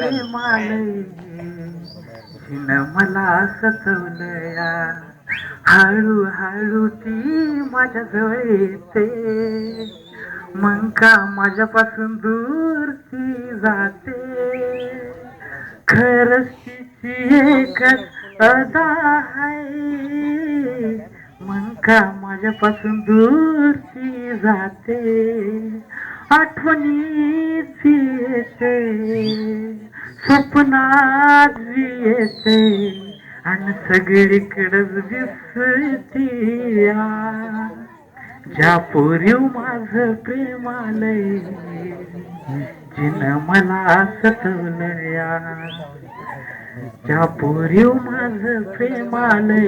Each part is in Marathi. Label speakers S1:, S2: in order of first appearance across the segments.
S1: प्रेमालय तिनं मला सतवलया. हळू हळू ती माझ्या जवळ येते, मग का माझ्यापासून दूर ती जाते. खरंच तिची एकच अदा आहे, मग का माझ्यापासून दूर ती जाते. आठवणीत येते, स्वप्नात येते, आणि सगळीकडच दिसती. ज्या पोरीव माझं प्रेमालय जिनं मला सतवलया. ज्या पोरीव माझं प्रेमालय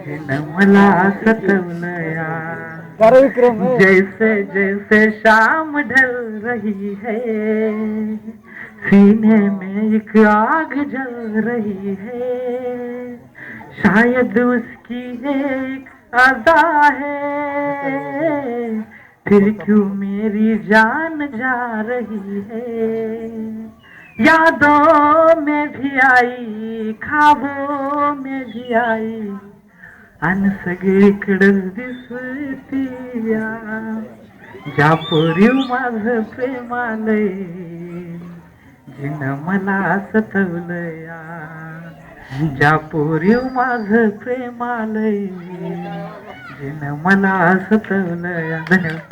S1: जिनं मला सतवलया. जैसे जैसे शाम ढल रही है, सीने में एक आग जल रही है, शायद उसकी एक अदा है, फिर क्यों मेरी जान जा रही है. यादों में भी आई, ख्वाबों में भी आई, अन सगळीकडच दिसतीया. ज्या पोरीव माझं प्रेमालय जिनं मला सतवलया. ज्या पोरीव माझं प्रेमालय जिनं मला सतवलया. धन्यवाद.